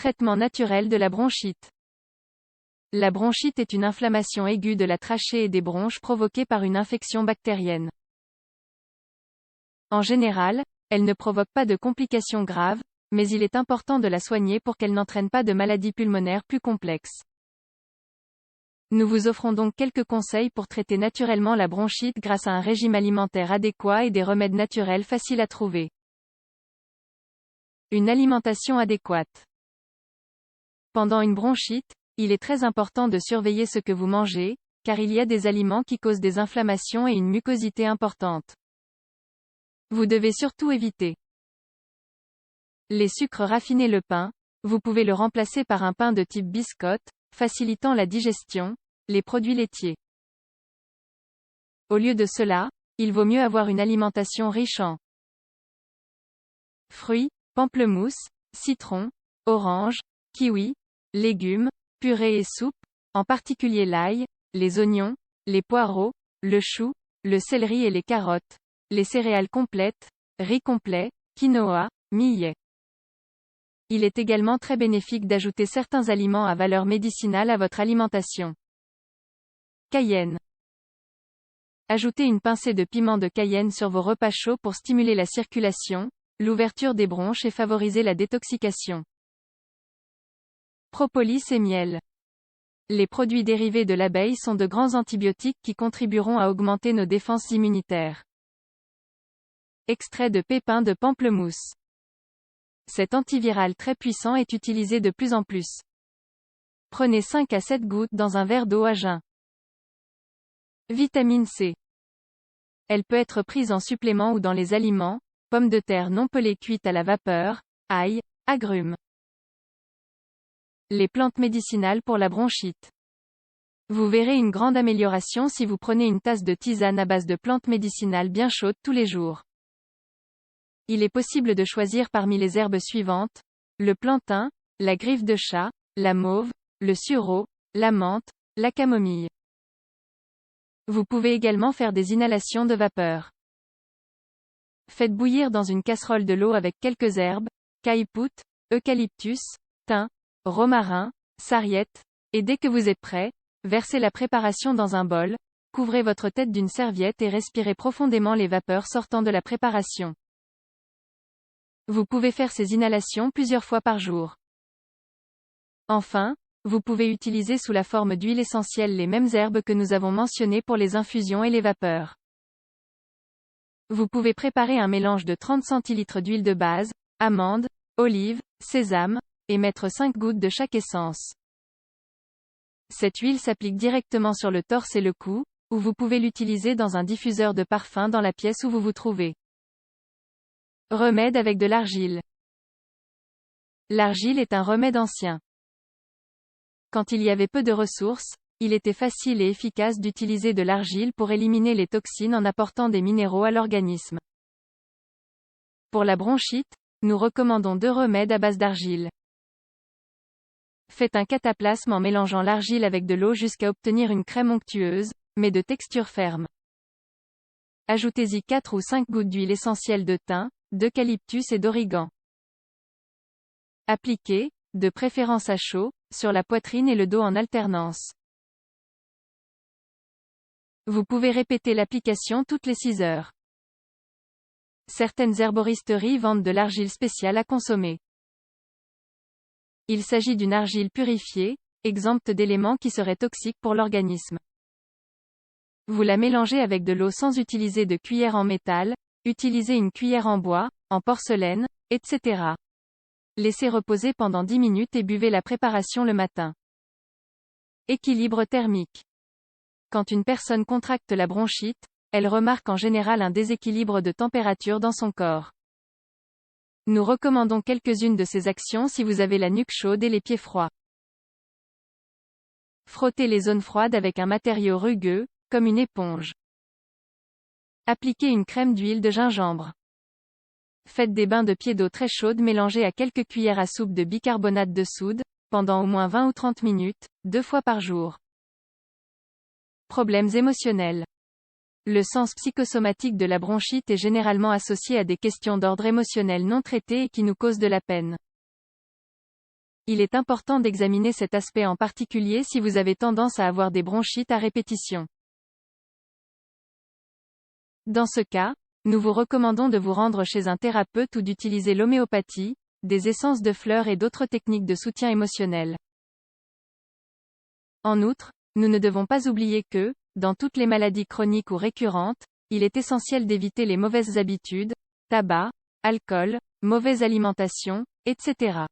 Traitement naturel de la bronchite. La bronchite est une inflammation aiguë de la trachée et des bronches provoquée par une infection bactérienne. En général, elle ne provoque pas de complications graves, mais il est important de la soigner pour qu'elle n'entraîne pas de maladies pulmonaires plus complexes. Nous vous offrons donc quelques conseils pour traiter naturellement la bronchite grâce à un régime alimentaire adéquat et des remèdes naturels faciles à trouver. Une alimentation adéquate. Pendant une bronchite, il est très important de surveiller ce que vous mangez, car il y a des aliments qui causent des inflammations et une mucosité importante. Vous devez surtout éviter les sucres raffinés. Le pain, vous pouvez le remplacer par un pain de type biscotte, facilitant la digestion. Les produits laitiers. Au lieu de cela, il vaut mieux avoir une alimentation riche en fruits, pamplemousse, citron, orange, kiwi, légumes, purées et soupes, en particulier l'ail, les oignons, les poireaux, le chou, le céleri et les carottes, les céréales complètes, riz complet, quinoa, millet. Il est également très bénéfique d'ajouter certains aliments à valeur médicinale à votre alimentation. Cayenne. Ajoutez une pincée de piment de cayenne sur vos repas chauds pour stimuler la circulation, l'ouverture des bronches et favoriser la détoxication. Propolis et miel. Les produits dérivés de l'abeille sont de grands antibiotiques qui contribueront à augmenter nos défenses immunitaires. Extrait de pépins de pamplemousse. Cet antiviral très puissant est utilisé de plus en plus. Prenez 5 à 7 gouttes dans un verre d'eau à jeun. Vitamine C. Elle peut être prise en supplément ou dans les aliments, pommes de terre non pelées cuites à la vapeur, ail, agrumes. Les plantes médicinales pour la bronchite. Vous verrez une grande amélioration si vous prenez une tasse de tisane à base de plantes médicinales bien chaudes tous les jours. Il est possible de choisir parmi les herbes suivantes: le plantain, la griffe de chat, la mauve, le sureau, la menthe, la camomille. Vous pouvez également faire des inhalations de vapeur. Faites bouillir dans une casserole de l'eau avec quelques herbes, caillebotte, eucalyptus, thym, romarin, sarriette, et dès que vous êtes prêt, versez la préparation dans un bol, couvrez votre tête d'une serviette et respirez profondément les vapeurs sortant de la préparation. Vous pouvez faire ces inhalations plusieurs fois par jour. Enfin, vous pouvez utiliser sous la forme d'huile essentielle les mêmes herbes que nous avons mentionnées pour les infusions et les vapeurs. Vous pouvez préparer un mélange de 30 centilitres d'huile de base, amandes, olives, sésame, et mettre 5 gouttes de chaque essence. Cette huile s'applique directement sur le torse et le cou, ou vous pouvez l'utiliser dans un diffuseur de parfum dans la pièce où vous vous trouvez. Remède avec de l'argile. L'argile est un remède ancien. Quand il y avait peu de ressources, il était facile et efficace d'utiliser de l'argile pour éliminer les toxines en apportant des minéraux à l'organisme. Pour la bronchite, nous recommandons 2 remèdes à base d'argile. Faites un cataplasme en mélangeant l'argile avec de l'eau jusqu'à obtenir une crème onctueuse, mais de texture ferme. Ajoutez-y 4 ou 5 gouttes d'huile essentielle de thym, d'eucalyptus et d'origan. Appliquez, de préférence à chaud, sur la poitrine et le dos en alternance. Vous pouvez répéter l'application toutes les 6 heures. Certaines herboristeries vendent de l'argile spéciale à consommer. Il s'agit d'une argile purifiée, exempte d'éléments qui seraient toxiques pour l'organisme. Vous la mélangez avec de l'eau sans utiliser de cuillère en métal, utilisez une cuillère en bois, en porcelaine, etc. Laissez reposer pendant 10 minutes et buvez la préparation le matin. Équilibre thermique. Quand une personne contracte la bronchite, elle remarque en général un déséquilibre de température dans son corps. Nous recommandons quelques-unes de ces actions si vous avez la nuque chaude et les pieds froids. Frottez les zones froides avec un matériau rugueux, comme une éponge. Appliquez une crème d'huile de gingembre. Faites des bains de pieds d'eau très chaude mélangés à quelques cuillères à soupe de bicarbonate de soude, pendant au moins 20 ou 30 minutes, 2 fois par jour. Problèmes émotionnels. Le sens psychosomatique de la bronchite est généralement associé à des questions d'ordre émotionnel non traitées et qui nous causent de la peine. Il est important d'examiner cet aspect en particulier si vous avez tendance à avoir des bronchites à répétition. Dans ce cas, nous vous recommandons de vous rendre chez un thérapeute ou d'utiliser l'homéopathie, des essences de fleurs et d'autres techniques de soutien émotionnel. En outre, nous ne devons pas oublier que, dans toutes les maladies chroniques ou récurrentes, il est essentiel d'éviter les mauvaises habitudes, tabac, alcool, mauvaise alimentation, etc.